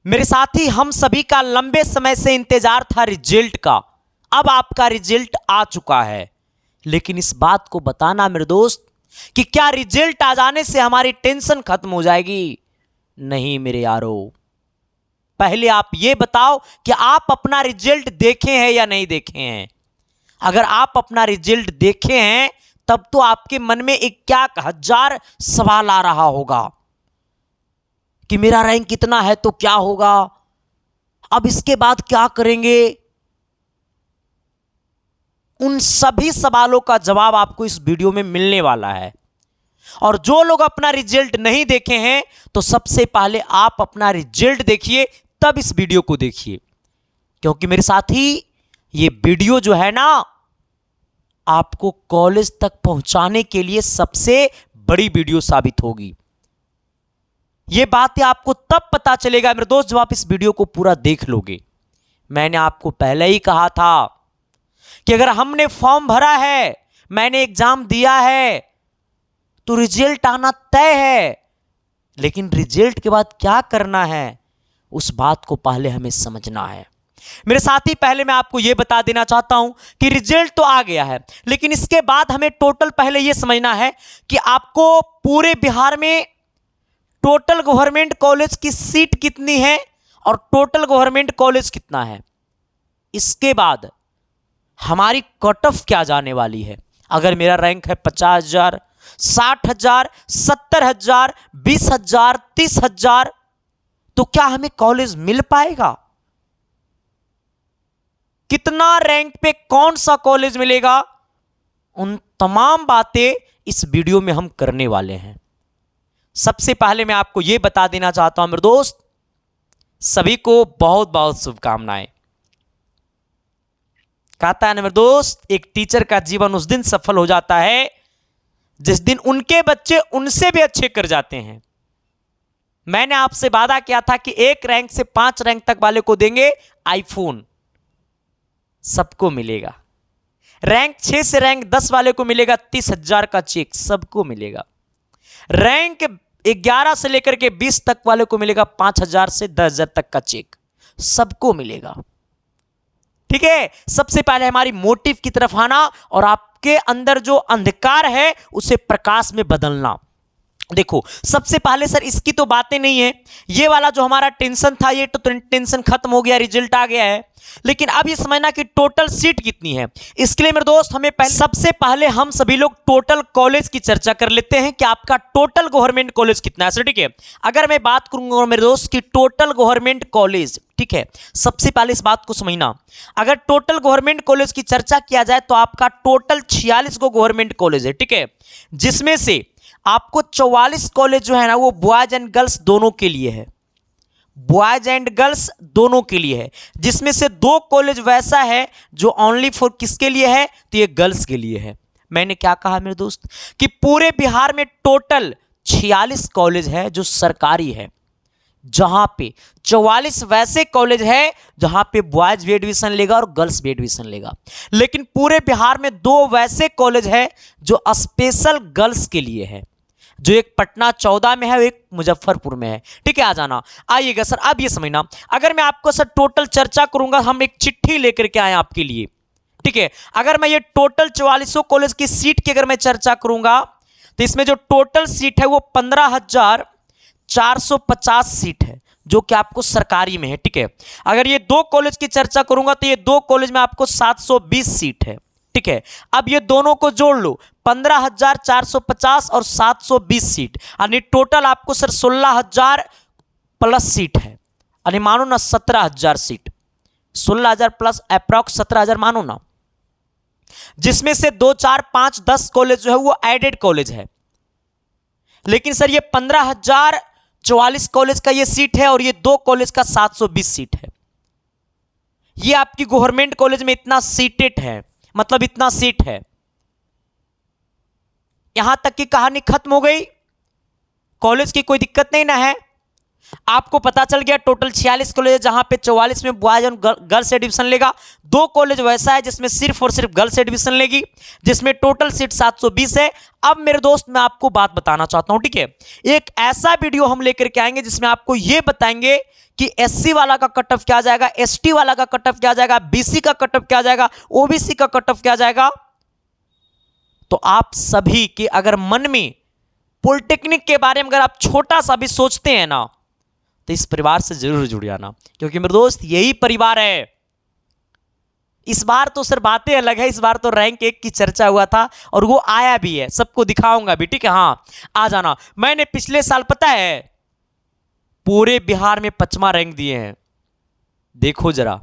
मेरे साथी, हम सभी का लंबे समय से इंतजार था रिजल्ट का। अब आपका रिजल्ट आ चुका है, लेकिन इस बात को बताना मेरे दोस्त कि क्या रिजल्ट आ जाने से हमारी टेंशन खत्म हो जाएगी? नहीं मेरे यारो, पहले आप ये बताओ कि आप अपना रिजल्ट देखे हैं या नहीं देखे हैं। अगर आप अपना रिजल्ट देखे हैं तब तो आपके मन में एक क्या हजार सवाल आ रहा होगा कि मेरा रैंक कितना है तो क्या होगा, अब इसके बाद क्या करेंगे। उन सभी सवालों का जवाब आपको इस वीडियो में मिलने वाला है। और जो लोग अपना रिजल्ट नहीं देखे हैं तो सबसे पहले आप अपना रिजल्ट देखिए, तब इस वीडियो को देखिए, क्योंकि मेरे साथी ये वीडियो जो है ना, आपको कॉलेज तक पहुंचाने के लिए सबसे बड़ी वीडियो साबित होगी। ये बातें आपको तब पता चलेगा मेरे दोस्त जब आप इस वीडियो को पूरा देख लोगे। मैंने आपको पहले ही कहा था कि अगर हमने फॉर्म भरा है, मैंने एग्जाम दिया है, तो रिजल्ट आना तय है, लेकिन रिजल्ट के बाद क्या करना है उस बात को पहले हमें समझना है। मेरे साथी, पहले मैं आपको यह बता देना चाहता हूं कि रिजल्ट तो आ गया है, लेकिन इसके बाद हमें टोटल पहले यह समझना है कि आपको पूरे बिहार में टोटल गवर्नमेंट कॉलेज की सीट कितनी है और टोटल गवर्नमेंट कॉलेज कितना है। इसके बाद हमारी कट ऑफ क्या जाने वाली है। अगर मेरा रैंक है 50,000, 60,000, 70,000, 20,000, 30,000, तो क्या हमें कॉलेज मिल पाएगा? कितना रैंक पे कौन सा कॉलेज मिलेगा, उन तमाम बातें इस वीडियो में हम करने वाले हैं। सबसे पहले मैं आपको यह बता देना चाहता हूं मेरे दोस्त, सभी को बहुत बहुत शुभकामनाएं। कहता है ना मेरे दोस्त, एक टीचर का जीवन उस दिन सफल हो जाता है जिस दिन उनके बच्चे उनसे भी अच्छे कर जाते हैं। मैंने आपसे वादा किया था कि 1 रैंक से 5 रैंक तक वाले को देंगे आईफोन, सबको मिलेगा। रैंक 6 से रैंक 10 वाले को मिलेगा 30,000 का चेक, सबको मिलेगा। रैंक 11 से लेकर के 20 तक वाले को मिलेगा 5,000 से 10,000 तक का चेक, सबको मिलेगा। ठीक है, सबसे पहले हमारी मोटिव की तरफ आना और आपके अंदर जो अंधकार है उसे प्रकाश में बदलना। देखो, सबसे पहले सर इसकी तो बातें नहीं है, ये वाला जो हमारा टेंशन था ये तो टेंशन खत्म हो गया, रिजल्ट आ गया है। लेकिन अब ये समझना कि टोटल सीट कितनी है। इसके लिए मेरे दोस्त हमें सबसे पहले हम सभी लोग टोटल कॉलेज की चर्चा कर लेते हैं कि आपका टोटल गवर्नमेंट कॉलेज कितना है। सर ठीक है, अगर मैं बात करूंगा मेरे दोस्त की टोटल गवर्नमेंट कॉलेज, ठीक है, सबसे पहले इस बात को समझना, अगर टोटल गवर्नमेंट कॉलेज की चर्चा किया जाए तो आपका टोटल 46 गो गवर्नमेंट कॉलेज है। ठीक है, जिसमें से आपको 44 कॉलेज जो है ना वो बॉयज एंड गर्ल्स दोनों के लिए है, बॉयज एंड गर्ल्स दोनों के लिए है। जिसमें से 2 कॉलेज वैसा है जो ओनली फॉर किसके लिए है, तो ये गर्ल्स के लिए है। मैंने क्या कहा मेरे दोस्त कि पूरे बिहार में टोटल 46 कॉलेज है जो सरकारी है, जहां पे 44 वैसे कॉलेज है जहां पे बॉयज भी एडमिशन लेगा और गर्ल्स भी एडमिशन लेगा। लेकिन पूरे बिहार में 2 वैसे कॉलेज है जो स्पेशल गर्ल्स के लिए है, जो एक पटना 14 में है और एक मुजफ्फरपुर में है। ठीक है, आ जाना। आइएगा सर, अब ये समझना, अगर मैं आपको सर टोटल चर्चा करूंगा, हम एक चिट्ठी लेकर के आए आपके लिए। ठीक है, अगर मैं ये टोटल 44 कॉलेज की सीट की अगर मैं चर्चा करूंगा तो इसमें जो टोटल सीट है वो 15,450 सीट है, जो कि आपको सरकारी में है। ठीक है, अगर ये 2 कॉलेज की चर्चा करूंगा तो ये 2 कॉलेज में आपको 720 सीट है। ठीक है, अब ये दोनों को जोड़ लो, 15,450 और 720 सीट, यानी टोटल आपको सर 16,000 प्लस सीट है, यानी मानो ना 17,000 सीट, 16,000 प्लस अप्रॉक्स 17,000 मानो ना। जिसमें से 2, 4, 5, 10 कॉलेज जो है वो एडेड कॉलेज है। लेकिन सर ये 15,044 कॉलेज का ये सीट है और ये 2 कॉलेज का 720 सीट है। ये आपकी गवर्नमेंट कॉलेज में इतना सीटेड है, मतलब इतना सीट है। यहां तक की कहानी खत्म हो गई, कॉलेज की कोई दिक्कत नहीं ना है। आपको पता चल गया टोटल 46 कॉलेज है, जहां पे 44 में बॉयज और गर्ल्स एडमिशन लेगा। 2 कॉलेज वैसा है जिसमें सिर्फ और सिर्फ गर्ल्स एडमिशन लेगी, जिसमें टोटल सीट 720 है। अब मेरे दोस्त मैं आपको बात बताना चाहता हूं, ठीक है, एक ऐसा वीडियो हम लेकर के आएंगे जिसमें आपको यह बताएंगे कि एससी वाला का कट ऑफ क्या जाएगा, एसटी वाला का कट ऑफ क्या जाएगा, बीसी का कट ऑफ क्या जाएगा, ओबीसी का कट ऑफ क्या जाएगा। तो आप सभी के अगर मन में पॉलिटेक्निक के बारे में अगर आप छोटा सा भी सोचते हैं ना, तो इस परिवार से जरूर जुड़ जाना, क्योंकि मेरे दोस्त यही परिवार है। इस बार तो सर बातें अलग है, इस बार तो रैंक 1 की चर्चा हुआ था और वो आया भी है, सबको दिखाऊंगा भी, ठीक है। हाँ, आ जाना। मैंने पिछले साल पता है पूरे बिहार में 5वां रैंक दिए हैं, देखो जरा।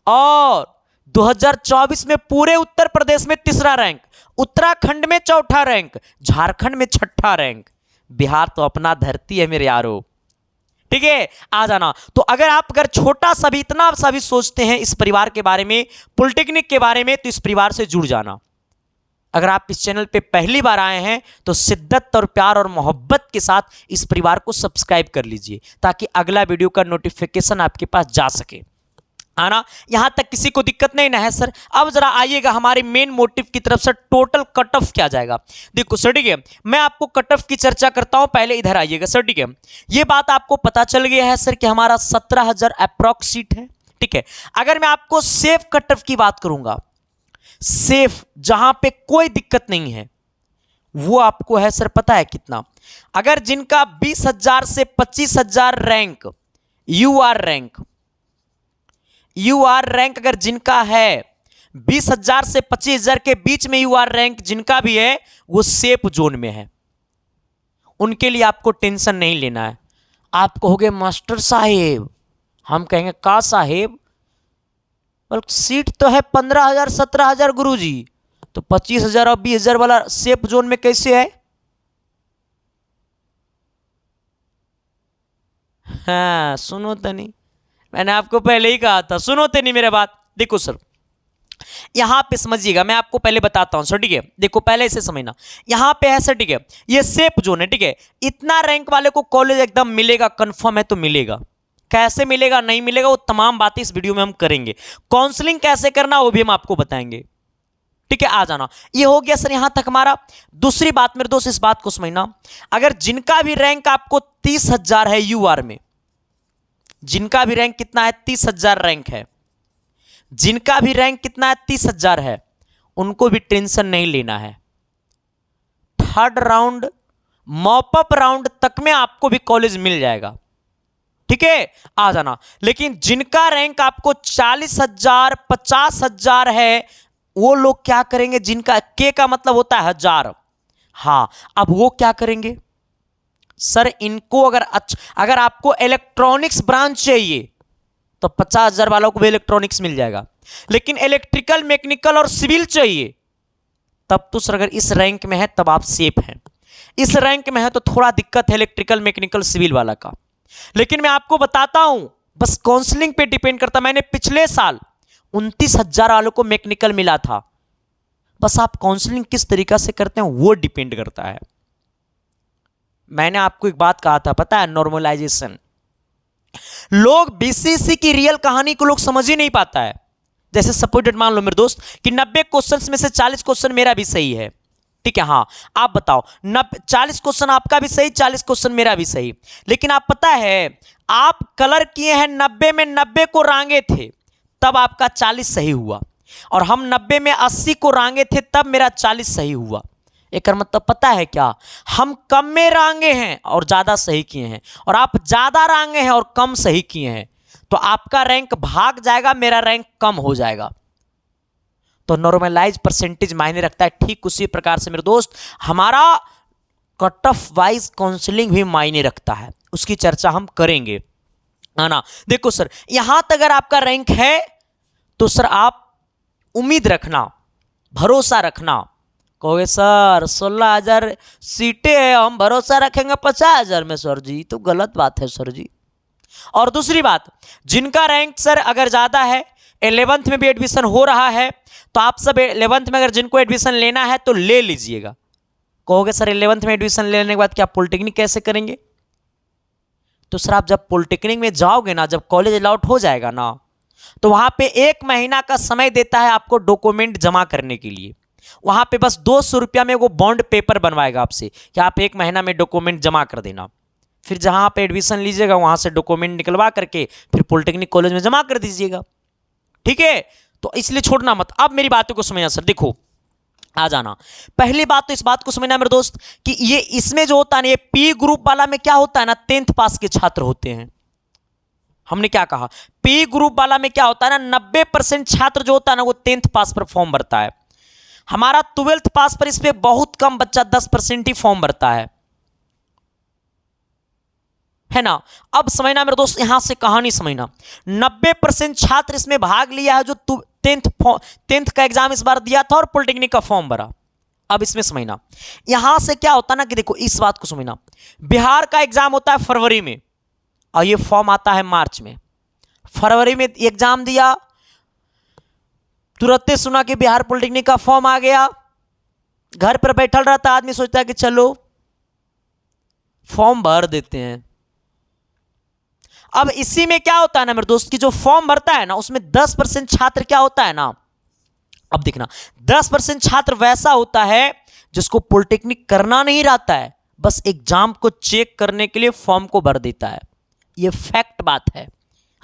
और 2024 में पूरे उत्तर प्रदेश में 3रा रैंक, उत्तराखंड में 4था रैंक, झारखंड में 6ठा रैंक। बिहार तो अपना धरती है मेरे यारो, ठीक है। आ जाना। तो अगर छोटा सा भी इतना सा भी सोचते हैं इस परिवार के बारे में, पॉलिटेक्निक के बारे में, तो इस परिवार से जुड़ जाना। अगर आप इस चैनल पे पहली बार आए हैं तो शिद्दत और प्यार और मोहब्बत के साथ इस परिवार को सब्सक्राइब कर लीजिए, ताकि अगला वीडियो का नोटिफिकेशन आपके पास जा सके। आना, यहां तक किसी को दिक्कत नहीं ना है सर। अब जरा आइएगा हमारे मेन मोटिव की तरफ से, टोटल कट ऑफ क्या जाएगा। देखो सर, ठीक है, मैं आपको कट ऑफ की चर्चा करता हूं, पहले इधर आइएगा सर, ठीक है। ये बात आपको पता चल गया है सर कि हमारा 17,000 अप्रॉक्स सीट है, ठीक है। अगर मैं आपको सेफ कट ऑफ की बात करूंगा, सेफ जहां पे कोई दिक्कत नहीं है, वो आपको है सर पता है कितना। अगर जिनका 20,000 से 25,000 रैंक यूआर रैंक अगर जिनका है 20,000 से 25,000 के बीच में यूआर रैंक जिनका भी है, वो सेफ जोन में है। उनके लिए आपको टेंशन नहीं लेना है। आप कहोगे मास्टर साहेब, हम कहेंगे का साहेब, सीट तो है 15,000 17,000 गुरुजी, तो 25,000 और 20,000 वाला सेफ जोन में कैसे है। हाँ, सुनो तो नहीं, मैंने आपको पहले ही कहा था, सुनो तो नहीं मेरे बात। देखो सर, यहां पे समझिएगा, मैं आपको पहले बताता हूं सर, ठीक है। देखो पहले इसे समझना, यहां पे है सर, ठीक है, ये सेफ जोन है, ठीक है। इतना रैंक वाले को कॉलेज एकदम मिलेगा, कंफर्म है तो मिलेगा। कैसे मिलेगा नहीं मिलेगा वो तमाम बातें इस वीडियो में हम करेंगे। काउंसलिंग कैसे करना वो भी हम आपको बताएंगे, ठीक है। आ जाना। ये हो गया सर यहां तक हमारा। दूसरी बात मेरे दोस्त, इस बात को समझना, अगर जिनका भी रैंक आपको 30,000 है यूआर में, जिनका भी रैंक कितना है 30,000 रैंक है, जिनका भी रैंक कितना है 30,000 है, उनको भी टेंशन नहीं लेना है। 3rd राउंड मॉपअप राउंड तक में आपको भी कॉलेज मिल जाएगा, ठीक है। आ जाना। लेकिन जिनका रैंक आपको 40,000 50,000 है, वो लोग क्या करेंगे, जिनका के का मतलब होता है 1000। हां, अब वो क्या करेंगे सर, इनको अगर आपको इलेक्ट्रॉनिक्स ब्रांच चाहिए तो 50,000 वालों को भी इलेक्ट्रॉनिक्स मिल जाएगा। लेकिन इलेक्ट्रिकल मैकेनिकल और सिविल चाहिए, तब तो सर अगर इस रैंक में है तब आप सेफ हैं। इस रैंक में है तो थोड़ा दिक्कत है इलेक्ट्रिकल मैकेनिकल सिविल वाला का। लेकिन मैं आपको बताता हूं, बस काउंसलिंग पे डिपेंड करता। मैंने पिछले साल 29,000 वालों को मैकेनिकल मिला था। बस आप काउंसलिंग किस तरीका से करते हैं वो डिपेंड करता है। मैंने आपको एक बात कहा था पता है, नॉर्मलाइजेशन। लोग बीसीसी की रियल कहानी को लोग समझ ही नहीं पाता है। जैसे सपोर्टेड मान लो मेरे दोस्त कि 90 क्वेश्चंस में से 40 क्वेश्चन मेरा भी सही है, ठीक है। हाँ, आप बताओ 40 क्वेश्चन आपका भी सही, 40 क्वेश्चन मेरा भी सही। लेकिन आप पता है आप कलर किए हैं 90 में 90 को रांगे थे, तब आपका 40 सही हुआ, और हम 90 में 80 को रांगे थे, तब मेरा 40 सही हुआ। एक मतलब पता है क्या, हम कम में रांगे हैं और ज्यादा सही किए हैं, और आप ज्यादा रांगे हैं और कम सही किए हैं, तो आपका रैंक भाग जाएगा, मेरा रैंक कम हो जाएगा। तो नॉर्मलाइज परसेंटेज मायने रखता है। ठीक उसी प्रकार से मेरे दोस्त हमारा कट ऑफ वाइज काउंसलिंग भी मायने रखता है, उसकी चर्चा हम करेंगे, है ना। देखो सर, यहां तक अगर आपका रैंक है तो सर आप उम्मीद रखना, भरोसा रखना। कहोगे सर 16,000 सीटें हैं, हम भरोसा रखेंगे 50,000 में। सर जी तो गलत बात है सर जी। और दूसरी बात, जिनका रैंक सर अगर ज़्यादा है, 11th में भी एडमिशन हो रहा है, तो आप सब 11th में अगर जिनको एडमिशन लेना है तो ले लीजिएगा। कहोगे सर 11th में एडमिशन लेने के बाद क्या पॉलिटेक्निक कैसे करेंगे? तो सर आप जब पॉलिटेक्निक में जाओगे ना, जब कॉलेज अलॉट हो जाएगा ना, तो वहां पे 1 महीना का समय देता है आपको डॉक्यूमेंट जमा करने के लिए। वहां पे बस 200 रुपया में वो बॉन्ड पेपर बनवाएगा आपसे कि आप 1 महीना में डॉक्यूमेंट जमा कर देना। फिर जहां पे एडमिशन लीजिएगा वहां से डॉक्यूमेंट निकलवा करके फिर पॉलिटेक्निक कॉलेज में जमा कर दीजिएगा। ठीक है, तो इसलिए छोड़ना मत। अब मेरी बातों को समझना सर, देखो आ जाना। पहली बात तो इस बात को समझना मेरे दोस्त कि ये इसमें जो होता है ना, ये पी ग्रुप वाला में क्या होता है ना, 10th पास के छात्र होते हैं। हमने क्या कहा, पी ग्रुप वाला में क्या होता है ना, 90% छात्र जो होता है ना वो 10th पास पर फॉर्म भरता है। हमारा 12th पास पर इस पे बहुत कम बच्चा 10% ही फॉर्म भरता है ना। अब समझना मेरे दोस्त, यहां से कहानी समझना। 90% छात्र इसमें भाग लिया है जो 10th का एग्जाम इस बार दिया था और पॉलिटेक्निक का फॉर्म भरा। अब इसमें समझना, यहां से क्या होता ना कि देखो इस बात को समझना, बिहार का एग्जाम होता है फरवरी में और ये फॉर्म आता है मार्च में। फरवरी में एग्जाम दिया, तुरंत सुना कि बिहार पॉलिटेक्निक का फॉर्म आ गया, घर पर बैठल रहता आदमी, सोचता है कि चलो फॉर्म भर देते हैं। अब इसी में क्या होता है ना मेरे दोस्त की जो फॉर्म भरता है ना उसमें 10% छात्र क्या होता है ना, अब देखना 10% छात्र वैसा होता है जिसको पॉलिटेक्निक करना नहीं रहता है, बस एग्जाम को चेक करने के लिए फॉर्म को भर देता है। यह फैक्ट बात है,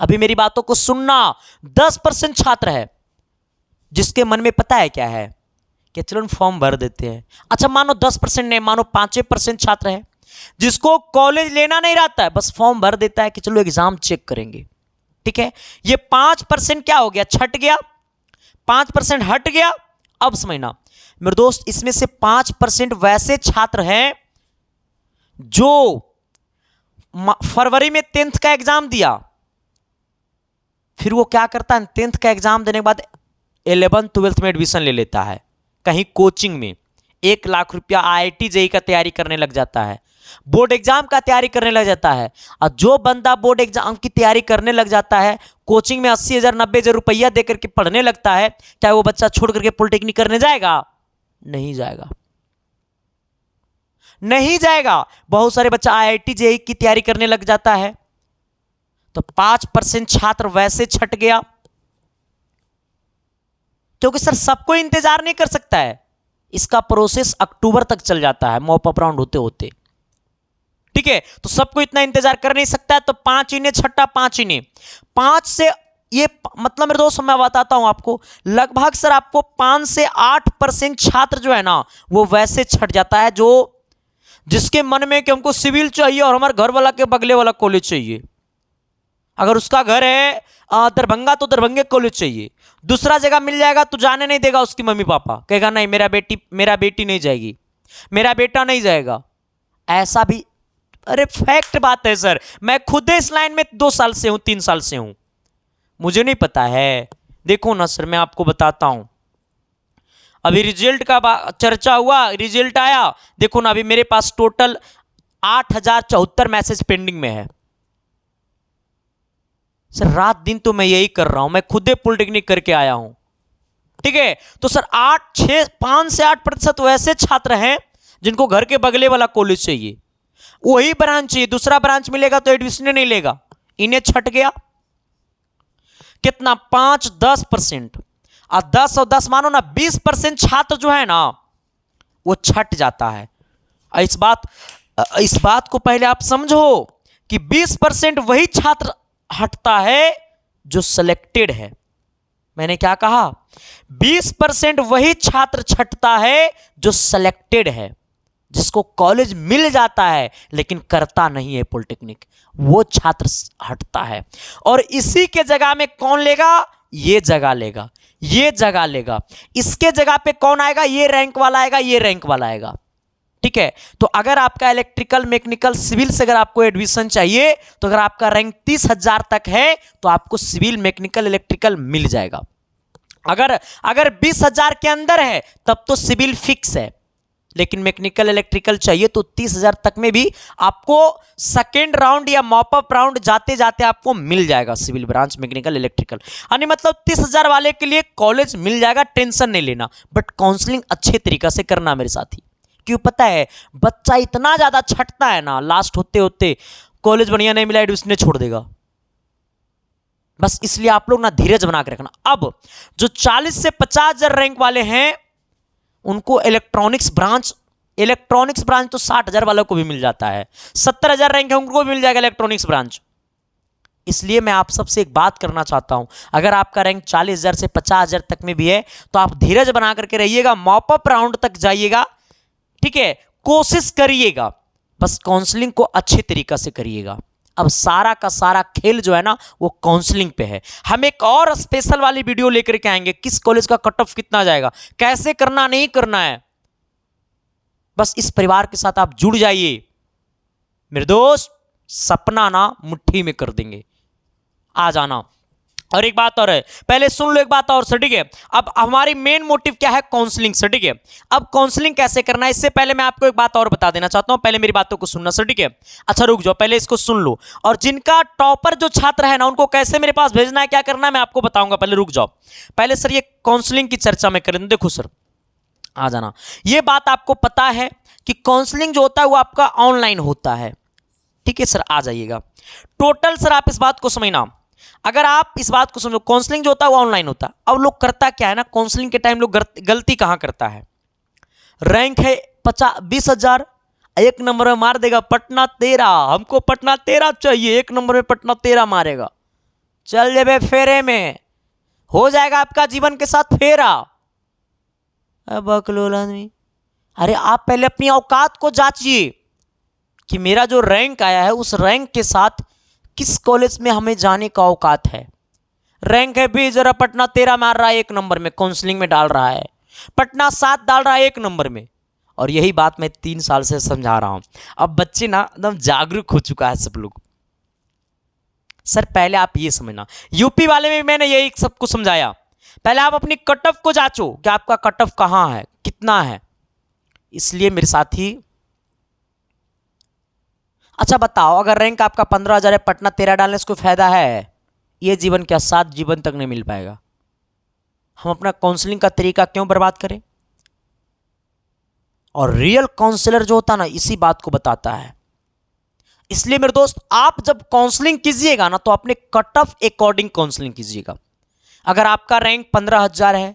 अभी मेरी बातों को सुनना। 10% छात्र है जिसके मन में पता है क्या है कि चलो फॉर्म भर देते हैं। अच्छा मानो 10% नहीं, मानो 5% छात्र है जिसको कॉलेज लेना नहीं रहता है, बस फॉर्म भर देता है कि चलो एग्जाम चेक करेंगे। ठीक है, ये 5% क्या हो गया, छट गया, 5% हट गया। अब समझना मेरे दोस्त, इसमें से 5% वैसे छात्र हैं जो फरवरी में 10th का एग्जाम दिया, फिर वो क्या करता है 10th का एग्जाम देने के बाद 11th 12th में एडमिशन ले लेता है कहीं कोचिंग में, 1 लाख रुपया IIT JEE का तैयारी करने लग जाता है, बोर्ड एग्जाम का तैयारी करने लग जाता है। और जो बंदा बोर्ड एग्जाम की तैयारी करने लग जाता है, कोचिंग में 80,000 90,000 रुपया दे करके पढ़ने लगता है, क्या वो बच्चा छोड़ करके पॉलिटेक्निक करने जाएगा? नहीं जाएगा, नहीं जाएगा। बहुत सारे बच्चा IIT JEE की तैयारी करने लग जाता है। तो 5% छात्र वैसे छट गया, क्योंकि सर सबको इंतजार नहीं कर सकता है, इसका प्रोसेस अक्टूबर तक चल जाता है मॉप अप राउंड होते होते। ठीक है, तो सबको इतना इंतजार कर नहीं सकता है, तो 5 इन्हें छट्टा 5 इन्हें 5 से ये मतलब मेरे दोस्त मैं बताता हूं आपको, लगभग सर आपको 5 से 8% छात्र जो है ना वो वैसे छट जाता है, जो जिसके मन में कि हमको सिविल चाहिए और हमारे घर वाला के बगले वाला कॉलेज चाहिए। अगर उसका घर है दरभंगा तो दरभंगे कॉलेज चाहिए, दूसरा जगह मिल जाएगा तो जाने नहीं देगा उसकी मम्मी पापा, कहेगा नहीं मेरा बेटी नहीं जाएगी, मेरा बेटा नहीं जाएगा। ऐसा भी, अरे फैक्ट बात है सर, मैं खुद इस लाइन में 2 साल से हूं 3 साल से हूं, मुझे नहीं पता है। देखो ना सर मैं आपको बताता हूं, अभी रिजल्ट का चर्चा हुआ, रिजल्ट आया, देखो ना अभी मेरे पास टोटल 8,074 मैसेज पेंडिंग में है सर। रात दिन तो मैं यही कर रहा हूं, मैं खुद पॉलिटेक्निक करके आया हूं। ठीक है, तो सर 5 से 8% वैसे छात्र हैं जिनको घर के बगले वाला कॉलेज चाहिए, वही ब्रांच चाहिए, दूसरा ब्रांच मिलेगा तो एडमिशन नहीं लेगा, इन्हें छट गया। कितना 5-10%, और 10 और 10 मानो ना 20% छात्र जो है ना वो छट जाता है। इस बात को पहले आप समझो कि 20% वही छात्र हटता है जो सिलेक्टेड है। मैंने क्या कहा, 20% वही छात्र छटता है जो सिलेक्टेड है, जिसको कॉलेज मिल जाता है लेकिन करता नहीं है पॉलिटेक्निक, वो छात्र हटता है। और इसी के जगह में कौन लेगा, ये जगह लेगा, ये जगह लेगा, इसके जगह पे कौन आएगा, ये रैंक वाला आएगा, ये रैंक वाला आएगा। ठीक है, तो अगर आपका इलेक्ट्रिकल मैकेनिकल सिविल से अगर आपको एडमिशन चाहिए, तो अगर आपका रैंक 30,000 तक है तो आपको सिविल मैकेनिकल इलेक्ट्रिकल मिल जाएगा। अगर 20,000 के अंदर है तब तो सिविल फिक्स है, लेकिन मैकेनिकल इलेक्ट्रिकल चाहिए तो 30,000 तक में भी आपको सेकेंड राउंड या मॉपअप राउंड जाते जाते आपको मिल जाएगा सिविल ब्रांच मैकेनिकल इलेक्ट्रिकल। यानी मतलब 30,000 वाले के लिए कॉलेज मिल जाएगा, टेंशन नहीं लेना, बट काउंसलिंग अच्छे तरीका से करना मेरे साथी। क्यों पता है, बच्चा इतना ज्यादा छटता है ना, लास्ट होते होते कॉलेज बढ़िया नहीं मिला एडमिशन छोड़ देगा। बस इसलिए आप लोग ना धीरज बना के रखना। अब जो 40 से 50,000 रैंक वाले हैं उनको इलेक्ट्रॉनिक्स ब्रांच तो 60,000 वालों को भी मिल जाता है। 70,000 रैंक है उनको भी मिल जाएगा इलेक्ट्रॉनिक्स ब्रांच। इसलिए मैं आप सबसे एक बात करना चाहता हूं, अगर आपका रैंक 40,000 से 50,000 तक में भी है तो आप धीरज बना करके रहिएगा, मॉप अप राउंड तक जाइएगा, ठीक है, कोशिश करिएगा, बस काउंसलिंग को अच्छे तरीका से करिएगा। अब सारा का सारा खेल जो है ना वो काउंसलिंग पे है। हम एक और स्पेशल वाली वीडियो लेकर के आएंगे, किस कॉलेज का कट ऑफ कितना जाएगा, कैसे करना नहीं करना है। बस इस परिवार के साथ आप जुड़ जाइए मेरे दोस्त, सपना ना मुट्ठी में कर देंगे, आ जाना। और एक बात और है, पहले सुन लो एक बात और सर, ठीक है। अब हमारी मेन मोटिव क्या है, काउंसलिंग सर, ठीक है। अब काउंसलिंग कैसे करना है, इससे पहले मैं आपको एक बात और बता देना चाहता हूं, पहले मेरी बातों को सुनना सर, ठीक है। अच्छा रुक जाओ, पहले इसको सुन लो। और जिनका टॉपर जो छात्र है ना उनको कैसे मेरे पास भेजना है, क्या करना है, मैं आपको बताऊंगा, पहले रुक जाओ। पहले सर ये काउंसलिंग की चर्चा में करें। देखो सर, आ जाना, ये बात आपको पता है कि काउंसलिंग जो होता है वो आपका ऑनलाइन होता है, ठीक है सर, आ जाइएगा। टोटल सर आप इस बात को समझना, अगर आप इस बात को समझो, काउंसलिंग जो होता है वो ऑनलाइन होता है। अब लोग करता क्या है ना, काउंसलिंग के टाइम लोग गलती कहां करता है, रैंक है 20,000, एक नंबर में मार देगा पटना 13, हमको पटना 13 चाहिए, एक नंबर में पटना 13 मारेगा, चल जे फेरे में हो जाएगा आपका जीवन के साथ फेरा। अब बकलोल आदमी, अरे आप पहले अपनी औकात को जांचिए कि मेरा जो रैंक आया है उस रैंक के साथ किस कॉलेज में हमें जाने का औकात है। रैंक है भी जरा पटना 13 मार रहा है एक नंबर में, काउंसलिंग में डाल रहा है, पटना 7 डाल रहा है एक नंबर में। और यही बात मैं 3 साल से समझा रहा हूं। अब बच्चे ना एकदम जागरूक हो चुका है सब लोग। सर पहले आप ये समझना, यूपी वाले में मैंने यही सबको समझाया, पहले आप अपनी कट ऑफ को जांचो कि आपका कट ऑफ कहां है, कितना है। इसलिए मेरे साथी, अच्छा बताओ, अगर रैंक आपका 15,000 है, पटना 13 डालने से कोई फायदा है? ये जीवन क्या 7 जीवन तक नहीं मिल पाएगा। हम अपना काउंसलिंग का तरीका क्यों बर्बाद करें। और रियल काउंसलर जो होता है ना इसी बात को बताता है। इसलिए मेरे दोस्त, आप जब काउंसलिंग कीजिएगा ना तो अपने कट ऑफ अकॉर्डिंग काउंसलिंग कीजिएगा। अगर आपका रैंक 15,000 है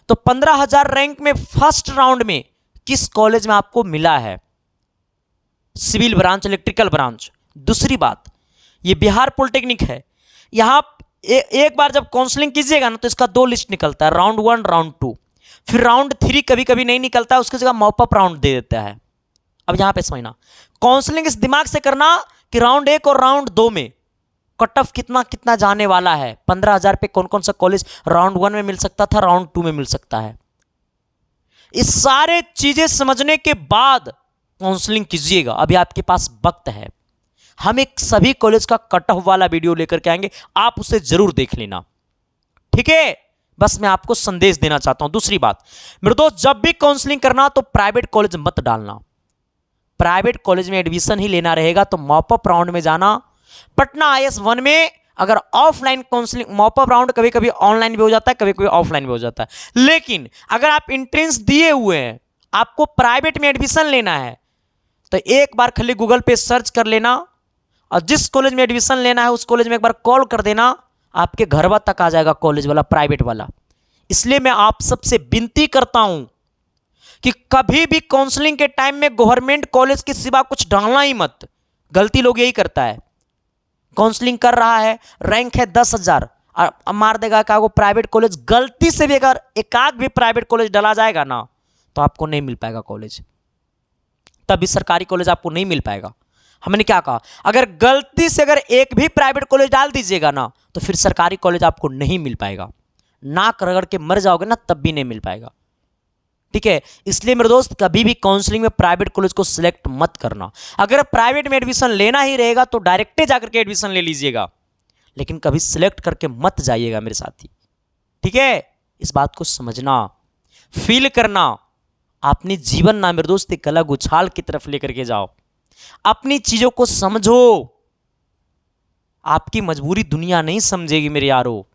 तो 15,000 रैंक में फर्स्ट राउंड में किस कॉलेज में आपको मिला है, सिविल ब्रांच, इलेक्ट्रिकल ब्रांच। दूसरी बात, ये बिहार पॉलिटेक्निक है, यहां एक बार जब काउंसलिंग कीजिएगा ना तो इसका 2 लिस्ट निकलता है, राउंड 1, राउंड 2, फिर राउंड 3 कभी कभी नहीं निकलता है, उसकी जगह मॉप अप राउंड दे देता है। अब यहां पे समझना, काउंसलिंग इस दिमाग से करना कि राउंड 1 और राउंड 2 में कट ऑफ कितना कितना जाने वाला है। 15,000 पे कौन कौन सा कॉलेज राउंड 1 में मिल सकता था, राउंड 2 में मिल सकता है। इस सारे चीजें समझने के बाद काउंसलिंग कीजिएगा। अभी आपके पास वक्त है, हम एक सभी कॉलेज का कट ऑफ वाला वीडियो लेकर के आएंगे, आप उसे जरूर देख लेना, ठीक है। बस मैं आपको संदेश देना चाहता हूं। दूसरी बात मेरे दोस्त, जब भी काउंसलिंग करना तो प्राइवेट कॉलेज मत डालना। प्राइवेट कॉलेज में एडमिशन ही लेना रहेगा तो मॉप अप राउंड में जाना। पटना IS 1 में अगर offline counselling, mop up round कभी कभी ऑनलाइन भी हो जाता है, कभी कभी ऑफलाइन भी हो जाता है, लेकिन अगर आप एंट्रेंस दिए हुए हैं, आपको प्राइवेट में एडमिशन लेना है तो एक बार खाली गूगल पे सर्च कर लेना और जिस कॉलेज में एडमिशन लेना है उस कॉलेज में एक बार कॉल कर देना, आपके घर तक आ जाएगा कॉलेज वाला, प्राइवेट वाला। इसलिए मैं आप सबसे विनती करता हूं कि कभी भी काउंसलिंग के टाइम में गवर्नमेंट कॉलेज के सिवा कुछ डालना ही मत। गलती लोग यही करता है, काउंसलिंग कर रहा है, रैंक है 10,000 और मार देगा क्या वो प्राइवेट कॉलेज। गलती से भी अगर एकाध भी प्राइवेट कॉलेज डाला जाएगा ना तो आपको नहीं मिल पाएगा कॉलेज, तभी सरकारी कॉलेज आपको नहीं मिल पाएगा। हमने क्या कहा, अगर गलती से अगर एक भी प्राइवेट कॉलेज डाल दीजिएगा ना तो फिर सरकारी कॉलेज आपको नहीं मिल पाएगा, नाक रगड़ के मर जाओगे ना तब भी नहीं मिल पाएगा, ठीक है। इसलिए मेरे दोस्त, कभी भी काउंसलिंग में प्राइवेट कॉलेज को सिलेक्ट मत करना। अगर प्राइवेट में एडमिशन लेना ही रहेगा तो डायरेक्ट जाकर के एडमिशन ले लीजिएगा, लेकिन कभी सिलेक्ट करके मत जाइएगा मेरे साथी, ठीक है। इस बात को समझना, फील करना। अपनी जीवन ना मेरे दोस्त एक अलग उछाल की तरफ लेकर के जाओ, अपनी चीजों को समझो। आपकी मजबूरी दुनिया नहीं समझेगी मेरे यारो,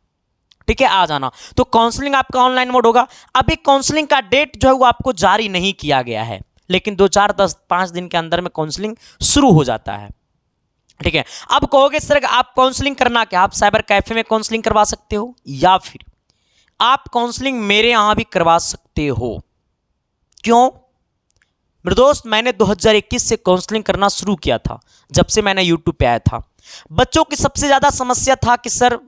ठीक है। आ जाना। तो काउंसलिंग आपका ऑनलाइन मोड होगा। अभी काउंसलिंग का डेट जो है वो आपको जारी नहीं किया गया है, लेकिन 2, 4, 10, 5 दिन के अंदर में काउंसलिंग शुरू हो जाता है। ठीक है। अब कहोगे सर आप काउंसलिंग करना क्या, आप साइबर कैफे में काउंसलिंग करवा सकते हो या फिर आप काउंसलिंग मेरे यहां भी करवा सकते हो। क्यों मेरे दोस्त, मैंने 2021 से काउंसलिंग करना शुरू किया था, जब से मैंने यूट्यूब पे आया था। बच्चों की सबसे ज़्यादा समस्या था कि सर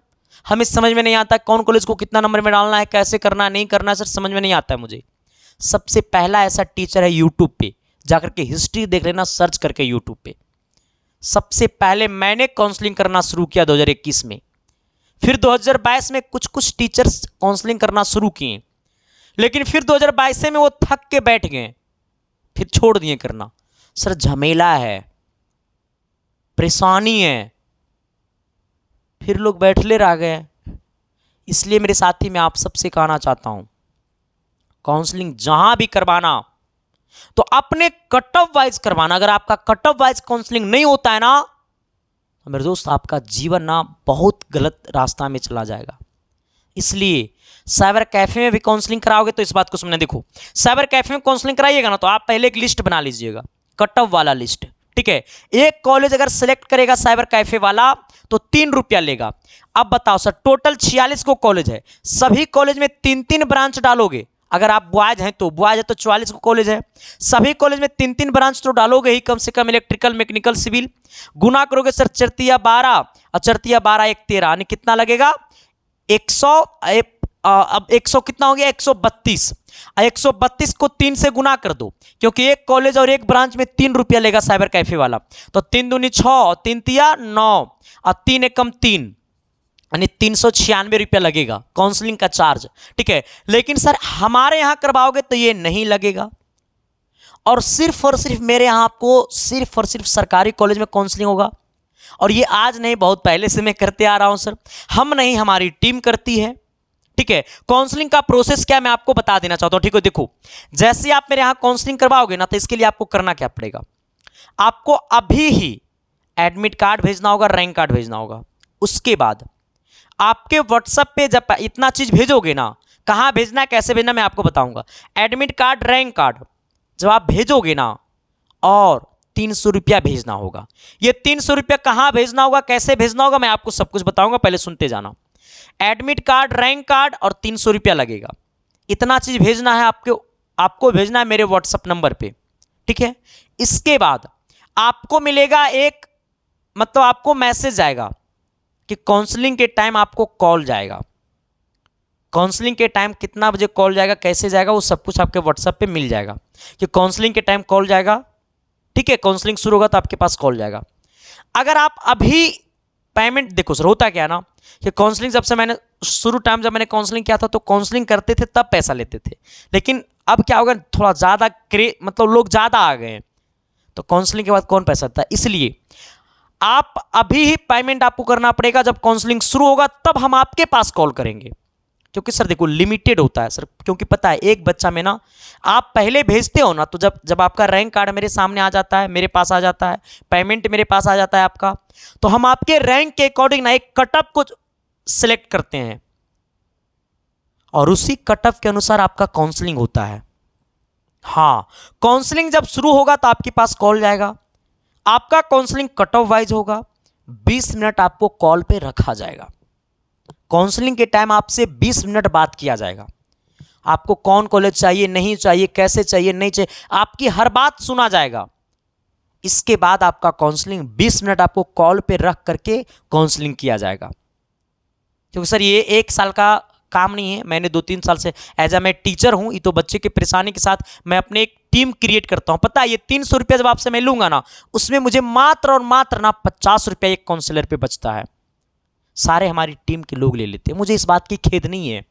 हमें समझ में नहीं आता कौन कॉलेज को कितना नंबर में डालना है, कैसे करना है, नहीं करना है, सर समझ में नहीं आता है मुझे। सबसे पहला ऐसा टीचर है यूट्यूब पे, जाकर के हिस्ट्री देख लेना सर्च करके यूट्यूब पे। सबसे पहले मैंने काउंसलिंग करना शुरू किया 2021 में। फिर 2022 में कुछ कुछ टीचर्स काउंसलिंग करना शुरू किए, लेकिन फिर 2022 में वो थक के बैठ गए, फिर छोड़ दिए करना। सर झमेला है, परेशानी है, फिर लोग बैठले रह गए। इसलिए मेरे साथी मैं आप सबसे कहना चाहता हूं, काउंसलिंग जहां भी करवाना तो अपने कट ऑफ वाइज करवाना। अगर आपका कट ऑफ वाइज काउंसलिंग नहीं होता है ना, तो मेरे दोस्त आपका जीवन ना बहुत गलत रास्ता में चला जाएगा। इसलिए साइबर कैफे में भी काउंसलिंग कराओगे तो इस बात को सुनने, देखो साइबर कैफे में काउंसलिंग कराइएगा ना, तो आप पहले एक लिस्ट बना लीजिएगा, कट ऑफ वाला लिस्ट। ठीक है, एक कॉलेज अगर सेलेक्ट करेगा साइबर कैफे वाला तो 3 रुपया लेगा। अब बताओ सर, टोटल 46 को कॉलेज है, सभी कॉलेज में 3-3 ब्रांच डालोगे। अगर आप बॉयज हैं तो बॉयज है तो 44 को कॉलेज है, सभी कॉलेज में 3-3 ब्रांच तो डालोगे ही कम से कम, इलेक्ट्रिकल, मैकेनिकल, सिविल। गुना करोगे सर 4 12 और 4 12 1 13, यानी कितना लगेगा 100। अब 100 कितना हो गया 132। 132 को 3 से गुना कर दो, क्योंकि एक कॉलेज और एक ब्रांच में 3 रुपया लेगा साइबर कैफे वाला। तो 3 दूनी 6 और 3 तिया 9 और 3 एकम 3, यानी 396 रुपया लगेगा काउंसलिंग का चार्ज। ठीक है, लेकिन सर हमारे यहां करवाओगे तो ये नहीं लगेगा, और सिर्फ मेरे यहां आपको सिर्फ और सिर्फ सरकारी कॉलेज में काउंसलिंग होगा। और ये आज नहीं, बहुत पहले से मैं करते आ रहा हूं सर। हम नहीं, हमारी टीम करती है। ठीक है, काउंसलिंग का प्रोसेस क्या मैं आपको बता देना चाहता हूं। ठीक है, देखो जैसे आप मेरे यहां काउंसलिंग करवाओगे ना, तो इसके लिए आपको करना क्या पड़ेगा, आपको अभी ही एडमिट कार्ड भेजना होगा, रैंक कार्ड भेजना होगा। उसके बाद आपके व्हाट्सएप पे जब इतना चीज भेजोगे ना, कहां भेजना है कैसे भेजना मैं आपको बताऊंगा। एडमिट कार्ड, रैंक कार्ड जब आप भेजोगे ना, और 300 रुपया भेजना होगा। ये 300 रुपया कहां भेजना होगा, कैसे भेजना होगा, मैं आपको सब कुछ बताऊंगा, पहले सुनते जाना। एडमिट कार्ड, रैंक कार्ड और 300 रुपया लगेगा। इतना चीज भेजना है आपको भेजना है मेरे व्हाट्सएप नंबर पे। ठीक है, इसके बाद आपको मिलेगा एक, मतलब आपको मैसेज आएगा कि काउंसलिंग के टाइम आपको कॉल जाएगा। काउंसलिंग के टाइम कितना बजे कॉल जाएगा, कैसे जाएगा, वो सब कुछ आपके व्हाट्सएप पे मिल जाएगा कि काउंसलिंग के टाइम कॉल जाएगा। ठीक है, काउंसलिंग शुरू होगा तो आपके पास कॉल जाएगा। अगर आप अभी पेमेंट, देखो सर होता क्या ना कि काउंसलिंग जब से मैंने शुरू टाइम जब मैंने काउंसलिंग किया था तो काउंसलिंग करते थे तब पैसा लेते थे, लेकिन अब क्या होगा, थोड़ा ज़्यादा मतलब लोग ज़्यादा आ गए हैं, तो काउंसलिंग के बाद कौन पैसा देता है। इसलिए आप अभी ही पेमेंट आपको करना पड़ेगा, जब काउंसलिंग शुरू होगा तब हम आपके पास कॉल करेंगे। क्योंकि सर देखो लिमिटेड होता है सर, क्योंकि पता है एक बच्चा में ना, आप पहले भेजते हो ना, तो जब आपका रैंक कार्ड मेरे सामने आ जाता है, मेरे पास आ जाता है, पेमेंट मेरे पास आ जाता है आपका, तो हम आपके रैंक के अकॉर्डिंग ना एक कटअप को सिलेक्ट करते हैं, और उसी कटअप के अनुसार आपका काउंसलिंग होता है। हाँ, काउंसलिंग जब शुरू होगा तो आपके पास कॉल जाएगा, आपका काउंसलिंग कट ऑफ वाइज होगा, 20 मिनट आपको कॉल पे रखा जाएगा। काउंसलिंग के टाइम आपसे 20 मिनट बात किया जाएगा, आपको कौन कॉलेज चाहिए, नहीं चाहिए, कैसे चाहिए, नहीं चाहिए, आपकी हर बात सुना जाएगा। इसके बाद आपका काउंसलिंग 20 मिनट आपको कॉल पे रख करके काउंसलिंग किया जाएगा। क्योंकि सर ये 1 साल का काम नहीं है, मैंने 2-3 साल से एज मैं टीचर हूं, ये तो बच्चे की परेशानी के साथ मैं अपने एक टीम क्रिएट करता हूं। पता है ये 300 रुपया जब आपसे मैं लूंगा ना, उसमें मुझे मात्र और मात्र ना 50 रुपया एक काउंसलर पे बचता है। सारे हमारी टीम के लोग ले लेते हैं, मुझे इस बात की खेद नहीं है।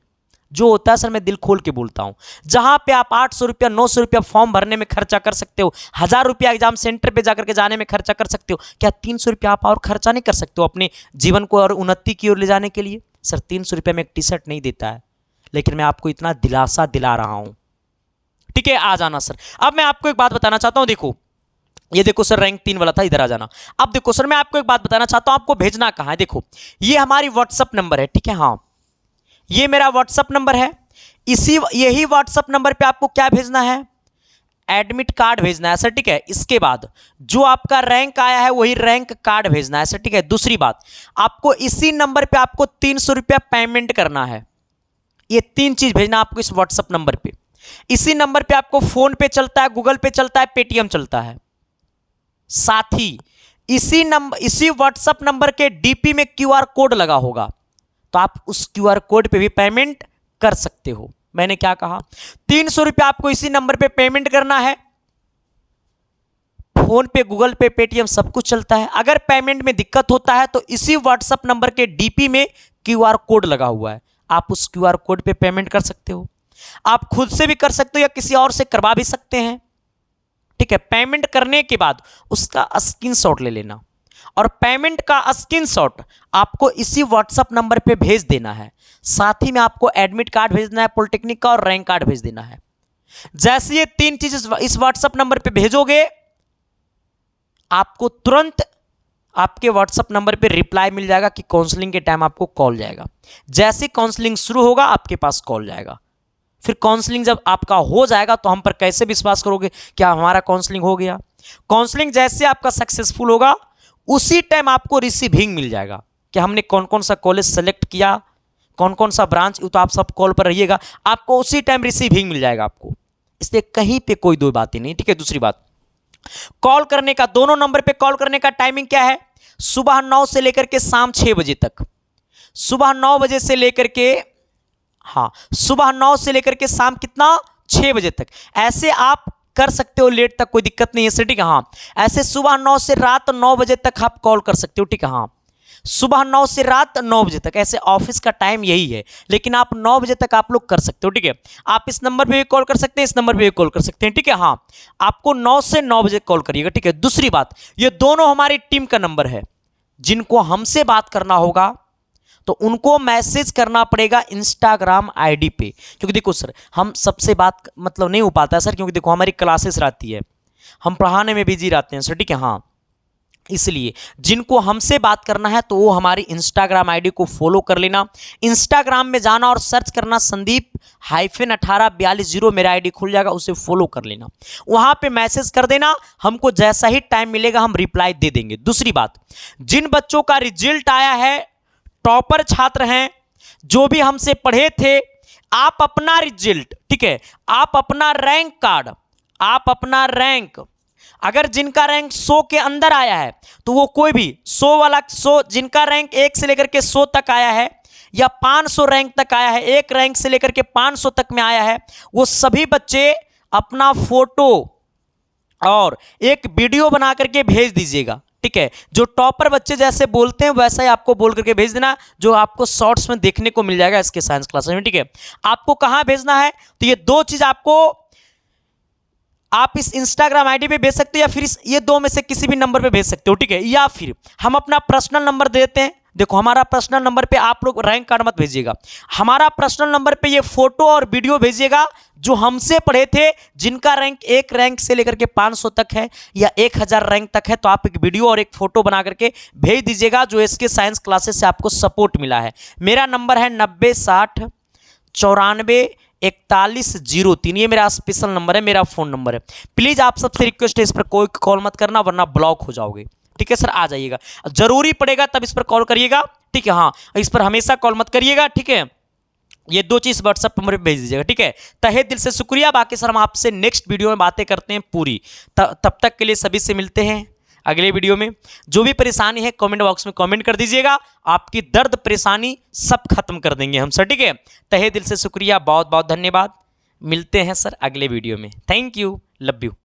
जो होता है सर मैं दिल खोल के बोलता हूं। जहां पे आप 800 रुपया 900 रुपया फॉर्म भरने में खर्चा कर सकते हो, 1000 रुपया एग्जाम सेंटर पे जाकर के जाने में खर्चा कर सकते हो, क्या 300 रुपया आप और खर्चा नहीं कर सकते हो अपने जीवन को और उन्नति की ओर ले जाने के लिए। सर 300 रुपया में एक टी शर्ट नहीं देता है, लेकिन मैं आपको इतना दिलासा दिला रहा हूं। ठीक है, आ जाना सर। अब मैं आपको एक बात बताना चाहता हूं, देखो ये देखो सर रैंक 3 वाला था, इधर आ जाना। अब देखो सर मैं आपको एक बात बताना चाहता हूं, आपको भेजना कहां है, देखो ये हमारी व्हाट्सएप नंबर है। ठीक है, हाँ ये मेरा व्हाट्सएप नंबर है। यही व्हाट्सएप नंबर पे आपको क्या भेजना है, एडमिट कार्ड भेजना है सर, ठीक है। इसके बाद जो आपका रैंक आया है वही रैंक कार्ड भेजना है सर, ठीक है। दूसरी बात, आपको इसी नंबर पे आपको 300 रुपया पेमेंट करना है। ये 3 चीज भेजना आपको इस व्हाट्सएप नंबर पे। इसी नंबर पे आपको फोन पे चलता है, गूगल पे चलता है, पेटीएम चलता है। साथ ही इसी व्हाट्सएप नंबर के डीपी में क्यूआर कोड लगा होगा, तो आप उस क्यूआर कोड पे भी पेमेंट कर सकते हो। मैंने क्या कहा, 300 रुपया आपको इसी नंबर पे पेमेंट करना है। फोन पे, गूगल पे, पेटीएम सब कुछ चलता है। अगर पेमेंट में दिक्कत होता है तो इसी व्हाट्सएप नंबर के डीपी में क्यूआर कोड लगा हुआ है, आप उस क्यूआर कोड पे पेमेंट कर सकते हो। आप खुद से भी कर सकते हो या किसी और से करवा भी सकते हैं, ठीक है। पेमेंट करने के बाद उसका स्क्रीनशॉट ले लेना और पेमेंट का स्क्रीनशॉट आपको इसी व्हाट्सएप नंबर पे भेज देना है। साथ ही में आपको एडमिट कार्ड भेजना है पॉलिटेक्निक का और रैंक कार्ड भेज देना है। जैसे ये 3 चीज इस व्हाट्सएप नंबर पे भेजोगे, आपको तुरंत आपके व्हाट्सएप नंबर पे रिप्लाई मिल जाएगा कि काउंसलिंग के टाइम आपको कॉल जाएगा। जैसे काउंसलिंग शुरू होगा आपके पास कॉल जाएगा। फिर काउंसलिंग जब आपका हो जाएगा तो हम पर कैसे विश्वास करोगे क्या हमारा काउंसलिंग हो गया। काउंसलिंग जैसे आपका सक्सेसफुल होगा उसी टाइम आपको रिसीविंग मिल जाएगा कि हमने कौन कौन सा कॉलेज सेलेक्ट किया, कौन कौन सा ब्रांच, तो आप सब कॉल पर रहिएगा, आपको उसी टाइम रिसीविंग मिल जाएगा आपको। इसलिए कहीं पे कोई दो बातें नहीं, ठीक है। दूसरी बात, कॉल करने का, दोनों नंबर पे कॉल करने का टाइमिंग क्या है, सुबह 9 से लेकर के शाम 6 बजे तक। सुबह 9 बजे से लेकर के, हाँ, सुबह 9 से लेकर के शाम कितना, 6 बजे तक। ऐसे आप कर सकते हो लेट तक, कोई दिक्कत नहीं है सर, ठीक है। हाँ, ऐसे सुबह 9 से रात 9 बजे तक आप कॉल कर सकते हो, ठीक है। हाँ, सुबह 9 से रात 9 बजे तक, ऐसे ऑफिस का टाइम यही है, लेकिन आप 9 बजे तक आप लोग कर सकते हो, ठीक है। आप इस नंबर पे भी कॉल कर सकते हैं, इस नंबर पे भी कॉल कर सकते हैं, ठीक है। हाँ, आपको 9 से 9 बजे कॉल करिएगा, ठीक है। दूसरी बात, ये दोनों हमारी टीम का नंबर है। जिनको हमसे बात करना होगा तो उनको मैसेज करना पड़ेगा इंस्टाग्राम आईडी पे, क्योंकि देखो सर हम सबसे बात मतलब नहीं हो पाता है सर, क्योंकि देखो हमारी क्लासेस रहती है, हम पढ़ाने में बिजी रहते हैं सर, ठीक है। हाँ, इसलिए जिनको हमसे बात करना है तो वो हमारी इंस्टाग्राम आईडी को फॉलो कर लेना। इंस्टाग्राम में जाना और सर्च करना संदीप-1842 मेरा आईडी खुल जाएगा, उसे फॉलो कर लेना। वहां पे मैसेज कर देना, हमको जैसा ही टाइम मिलेगा हम रिप्लाई दे देंगे। दूसरी बात, जिन बच्चों का रिजल्ट आया है, टॉपर छात्र हैं, जो भी हमसे पढ़े थे, आप अपना रिजल्ट, ठीक है, आप अपना रैंक कार्ड, आप अपना रैंक, अगर जिनका रैंक 100 के अंदर आया है तो वो कोई भी 100 जिनका रैंक 1 से लेकर के 100 तक आया है या 500 रैंक तक आया है, एक रैंक से लेकर के 500 तक में आया है, वो सभी बच्चे अपना फोटो और एक वीडियो बना करके भेज दीजिएगा, ठीक है। जो टॉपर बच्चे जैसे बोलते हैं वैसा ही आपको बोल करके भेज देना, जो आपको शॉर्ट्स में देखने को मिल जाएगा इसके साइंस क्लासेस में, ठीक है। आपको कहां भेजना है, तो ये 2 चीज आपको आप इस इंस्टाग्राम आईडी पे भेज सकते हो या फिर ये 2 में से किसी भी नंबर पे भेज सकते हो, ठीक है। या फिर हम अपना पर्सनल नंबर देते हैं। देखो हमारा पर्सनल नंबर पे आप लोग रैंक कार्ड मत भेजिएगा, हमारा पर्सनल नंबर पे ये फोटो और वीडियो भेजिएगा जो हमसे पढ़े थे, जिनका रैंक 1 रैंक से लेकर के 500 तक है या 1000 रैंक तक है, तो आप एक वीडियो और एक फोटो बना करके भेज दीजिएगा जो इसके साइंस क्लासेस से आपको सपोर्ट मिला है। मेरा नंबर है 9060944103, ये मेरा स्पेशल नंबर है, मेरा फोन नंबर है। प्लीज आप सबसे रिक्वेस्ट है इस पर कोई कॉल मत करना वरना ब्लॉक हो जाओगे, ठीक है सर। आ जाइएगा, जरूरी पड़ेगा तब इस पर कॉल करिएगा, ठीक है। हाँ, इस पर हमेशा कॉल मत करिएगा, ठीक है। ये 2 चीज व्हाट्सएप नंबर पे भेज दीजिएगा, ठीक है। तहे दिल से शुक्रिया। बाकी सर हम आपसे नेक्स्ट वीडियो में बातें करते हैं पूरी, तब तक के लिए सभी से मिलते हैं अगले वीडियो में। जो भी परेशानी है कमेंट बॉक्स में कमेंट कर दीजिएगा, आपकी दर्द परेशानी सब खत्म कर देंगे हम सर, ठीक है। तहे दिल से शुक्रिया, बहुत बहुत धन्यवाद। मिलते हैं सर अगले वीडियो में। Thank you, love you.